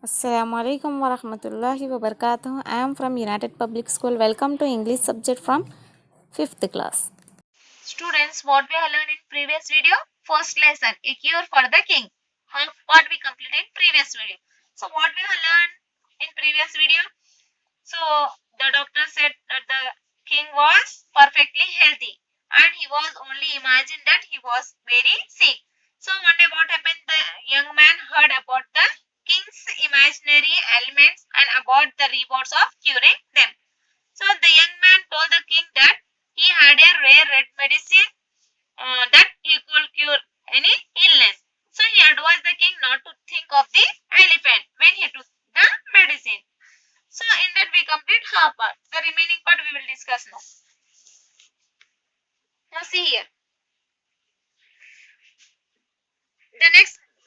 Assalamualaikum warahmatullahi wabarakatuh. I am from United Public School. Welcome to English subject from 5th class. Students, what we have learned in previous video? First lesson, a cure for the king. What we completed in previous video. So what we have learned in previous video? So the doctor said that the king was perfectly healthy and he was only imagined that he was very sick. So one day what happened? The young man heard about the king's imaginary ailments and about the rewards of curing them. So the young man told the king that he had a rare red medicine that he could cure any illness. So he advised the king not to think of the elephant when he took the medicine. So in that we complete half part. The remaining part we will discuss now. Now see here.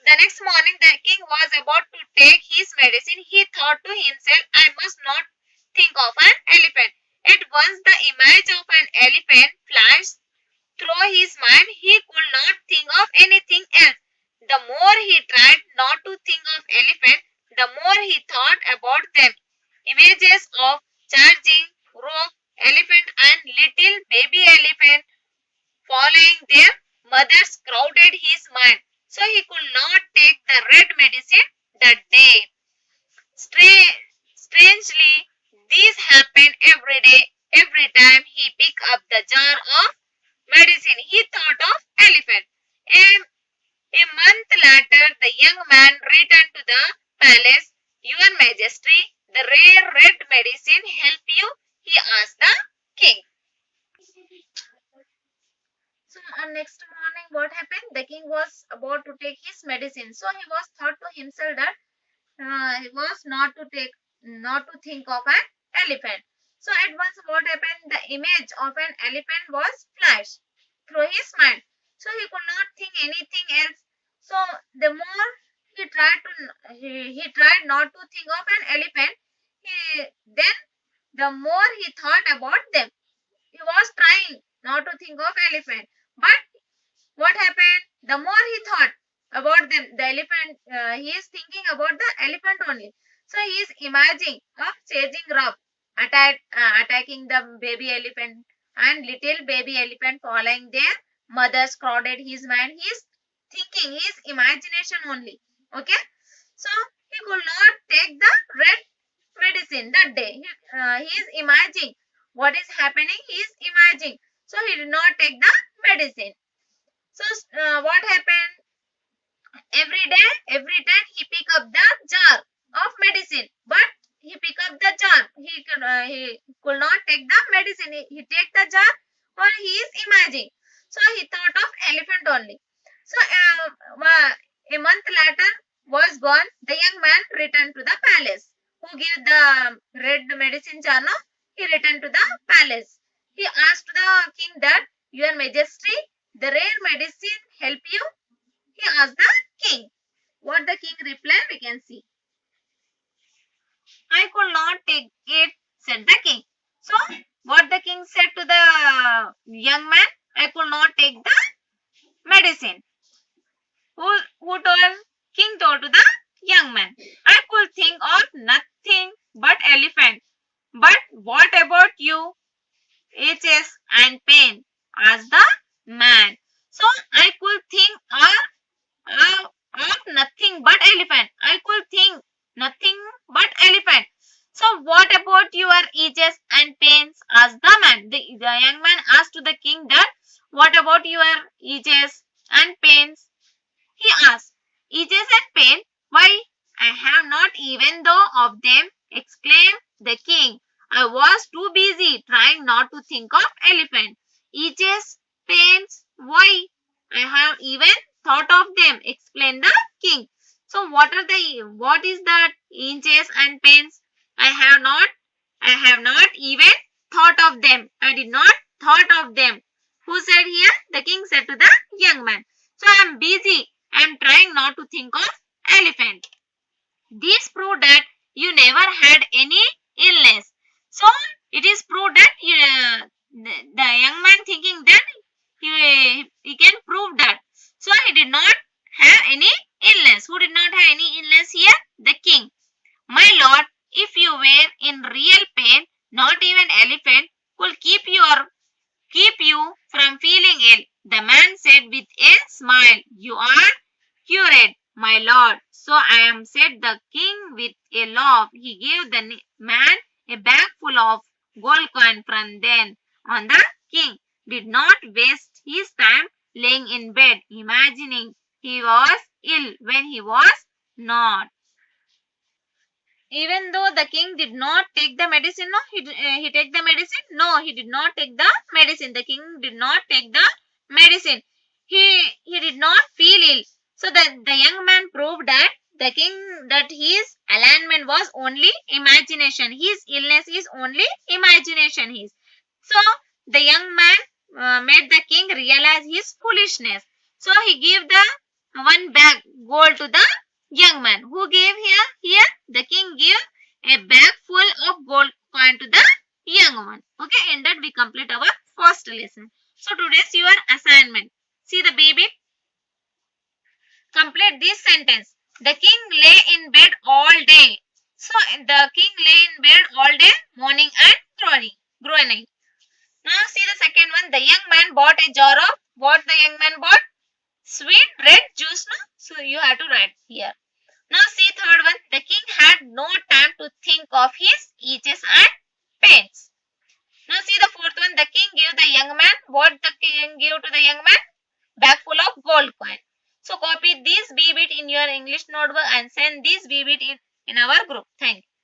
The next morning the king was about to take his medicine. He thought to himself, I must not think of an elephant. At once the image of an elephant flashed through his mind. He could not think of anything else. The more he tried not to think of elephant, the more he thought about them. Images of charging rope, elephant and little baby elephant following their mothers crowded his mind. So he could not take the red medicine that day. Strangely, this happened every day. Every time he picked up the jar of medicine, he thought of elephant. A month later, the young man returned to the palace. Your Majesty, the rare red medicine help you? He asked the king. So on next morning, what happened? The king was about to take his medicine. So he was thought to himself that he was not to think of an elephant. So at once, what happened? The image of an elephant was flashed through his mind. So he could not think anything else. So the more he tried not to think of an elephant. Then the more he thought about them. He was trying not to think of elephant, but what happened? The more he thought about them, the elephant, he is thinking about the elephant only. So he is imagining of chasing rough, attacking the baby elephant and little baby elephant following their mothers crowded his mind. He is thinking, his imagination only. Okay. So he could not take the red medicine that day. He is imagining what is happening. He is imagining. So he did not take the medicine. So what happened? Every time he pick up the jar of medicine, but he pick up the jar. He could not take the medicine. He take the jar, or he is imagining. So he thought of elephant only. So a month later was gone. The young man returned to the palace. Who gave the red medicine jar? No, he returned to the palace. He asked the king that, Your Majesty, the rare medicine help you? He asked the king. What the king replied, we can see. I could not take it, said the king. So, what the king said to the young man, I could not take the medicine. Who told? King told to the young man, I could think of nothing but elephant. But what about you? Aches and pain, asked the man. So I could think of nothing but elephant. I could think nothing but elephant. So what about your itches and pains? Asked the man. The young man asked to the king that, what about your itches and pains? He asked, itches and pain? Why, I have not even though of them, exclaimed the king. I was too busy trying not to think of elephant. Itches, pains, why? I have even thought of them, explained the king. So what is that itches and pains? I have not even thought of them. I did not thought of them. Who said here? The king said to the young man. So I am busy. I am trying not to think of elephant. This proved that you never had any illness. So it is proved that the young man thinking that he can prove that. So he did not have any illness. Who did not have any illness here? The king. Not even elephant could keep you from feeling ill. The man said with a smile, "You are cured, my lord." "So I am," said the king with a laugh. He gave the man a bag full of gold coin. From then on, the king did not waste his time laying in bed, imagining he was ill when he was not. Even though the king did not take the medicine, no, he take the medicine. No, he did not take the medicine. The king did not take the medicine. He did not feel ill. So the young man proved that the king that his alignment was only imagination. His illness is only imagination. So the young man made the king realize his foolishness. So he gave the one bag gold to the young man. Who gave here? The king gave a bag full of gold coin to the young one. Okay, and that we complete our first lesson. So today's your assignment. See the baby. Complete this sentence. The king lay in bed all day. So the king lay in bed all day, morning and groaning. Now see the second one. The young man bought a jar of what the young man bought? Sweet red juice. No? So you have to write here. Now see third one. The king had no time to think of his itches and pains. Now see the fourth one. The king gave the young man. What the king gave to the young man? Bag full of gold coin. So copy this B-bit in your English notebook and send this B-bit in our group. Thank you.